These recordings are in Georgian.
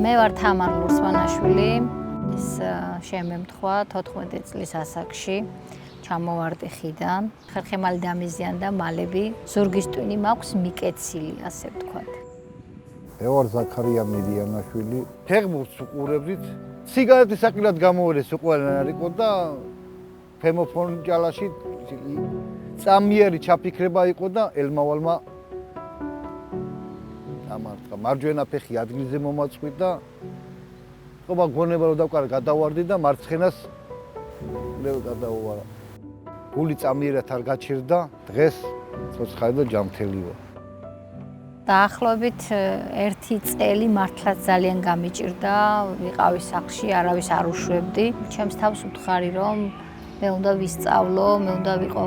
მე ვარ თამარ ლურსმანაშვილი, ეს შემემთხვა 14 წლის ასაკში, ჩამოვარდი ხიდან, ხერხემალი დამიზიან და მალები, ზურგის ტვინი მაქვს მიკეცილი, ასე ვთქვათ. მე ვარ ზაქარია მედიანაშვილი, ფეხბურთს უყურებდით, სიგარეტის საკილად გამოვიდეს უყურებენ იყო და ფემოფონჯალაში წამიერი ჩაფიქრება იყო და ელმავალმა ამარტყა მარჯვენა ფეხი ადგილზე მომაწყვით და ყობა გონება რომ დავკარგე გადავარდი და მარცხენას ლევ გადავუარა. გული წამიერად არ გაჩერდა, დღეს ცოცხალი და ჯანმრთელი ვარ. დაახლოებით 1 წელი მართლაც ძალიან გამიჭირდა, ვიყავი სახლში, არავის არ უშვებდი. ჩემს თავს ვთხარი რომ მე უნდა ვისწავლო, მე უნდა ვიყო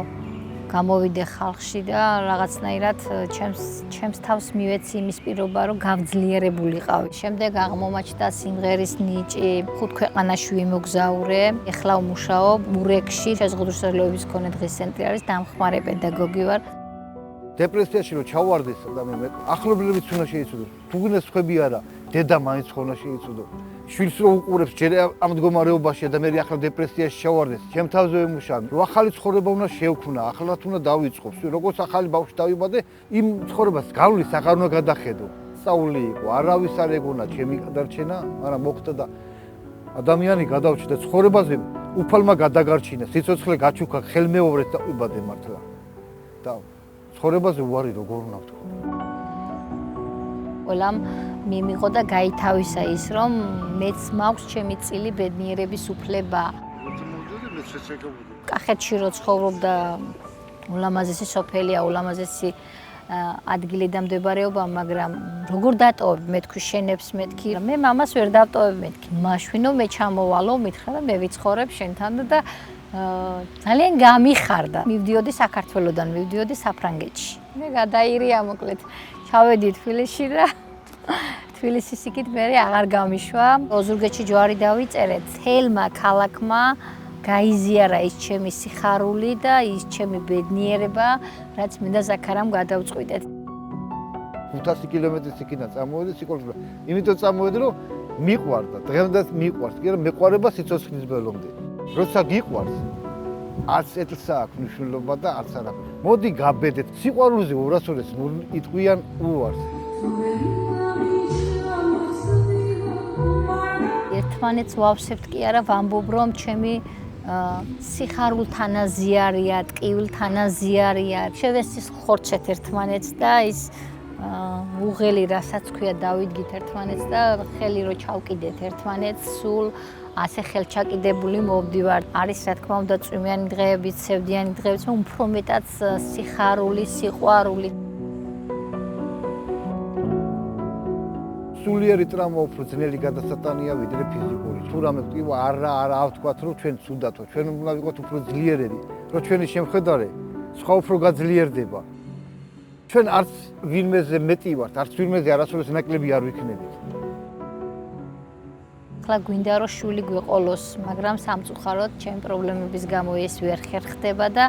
გამოვიდე ხალხში და რაღაცნაირად ჩემს თავს მივეცი იმის პირობა, რომ გავძლიერებულიყავი. შემდეგ აღმომაჩნდა სიმღერის ნიჭი, 5 ქვეყანაში ვიმოგზაურე. ეხლა ვმუშაობ მურეკში, შეზღუდულების მქონე დღის ცენტრი არის, დამხმარე პედაგოგი ვარ. დეპრესიაში რომ ჩავარდეს ადამიანი, ახლობლებიც უნდა შეიცოდოს. თუ გინდა სხვები არა, დედა მაინც ხონა შეიცოდო. შვილს რო უყურებს ჯერ ამ მდგომარეობაში და მე ახლა დეპრესიაში ჩავარდეს, ჩემ თავზე ვიმუშავე. რო ახალი ცხოვრება უნდა შევქმნა, ახალად უნდა დავიწყო. როგორც ახალი ბავშვი დავიბადე, იმ ცხოვრებას გავლის აღარ უნდა გადახედო. სწავლი იყო, არავის არ ეგონა ჩემი გადარჩენა, მაგრამ მოხდა და ადამიანი გადავჭდა ცხოვრებაზე, უფალმა გადაგარჩინა, სიცოცხლე გაჩუქა, ხელმეორედ დავიბადე მართლა. და ცხოვრებაზე უარი როგორ უნდა ვთქვა. ყველამ მიმიღო და გაითავისა ის, რომ მეც მაქვს ჩემი წილი ბედნიერების უფლება. კახეთში რო ცხოვრობდა ულამაზესი სოფელია, ულამაზესი ადგილი და მდებარეობა, მაგრამ როგორ დატოვებ? მეთქვი შენებს მეთქი. მე მამას ვერ დავტოვებ მეთქი. მაშვინო მე ჩამოვალო, მითხრა და მე ვიცხოვრებ შენთან და ძალიან გამიხარდა. მივდიოდი საქართველოდან, მივდიოდი საფრანგეთში. მე გადაირია მოკლედ. ჩავედი თბილისში და თბილისის იქით მე აღარ გამიშვა. ოზურგეთში ჯვარი დავიწერე, თელმა ქალაქმა გაიზიარა ის ჩემი სიხარული და ის ჩემი ბედნიერება, რაც მე და ზაქარამ გადავწყვიტეთ. 500 კილომეტრის იქიდან წამოვედი სიკოლში. იმიტომ წამოვედი, რომ მიყვარდა, დღემდეც მიყვარს, კი არა, მეყვარება სიცოცხლის ბოლომდე. როცა გიყვარს, არც ეთლს აქვს მნიშვნელობა და არც არაფერი. მოდი გაბედეთ. სიყვარულზე ორასოდეს იტყვიან უარს. ერთმანეთს ვავსებთ კი არა, ვამბობ რომ ჩემი სიხარულთან აზიარია, ტკივილთან აზიარია. შევესწის ხორცეთ ერთმანეთს და ის უღელი რასაც ქვია დავიდგით ერთმანეთს და ხელი რო ჩავკიდეთ ერთმანეთს, სულ ასე ხელჩაკიდებული მოვდივარ. არის რა თქმა უნდა წვიმიანი დღეებიც, სევდიანი დღეებიც, მაგრამ უფრო მეტად სიხარული, სიყვარული. სულიერი ტრაუმა უფრო ძნელი გადასატანია ვიდრე ფიზიკური. თუ რამე ვთქვა, არა ვთქვათ, რომ ჩვენ ცუდათო, ჩვენ უნდა ვიყოთ უფრო ძლიერები, რომ ჩვენი შემხედარე სხვა უფრო გაძლიერდება. ჩვენ არც ვინმეზე მეტი ვართ, არც ვინმეზე არასოდეს ნაკლები არ ვიქნებით. ახლა გვინდა რომ შვილი გვეყოლოს, მაგრამ სამწუხაროდ ჩემ პრობლემების გამო ეს ვერ ხერხდება და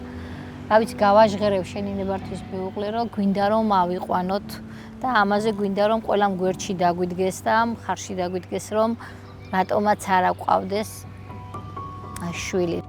რა ვიცი გავაჟღერებ შენი ნებართვის მეუღლე რომ გვინდა რომ ავიყვანოთ და ამაზე გვინდა რომ ყველამ გვერდში დაგვიდგეს და მხარში დაგვიდგეს რომ რატომაც არ აყვავდეს შვილი.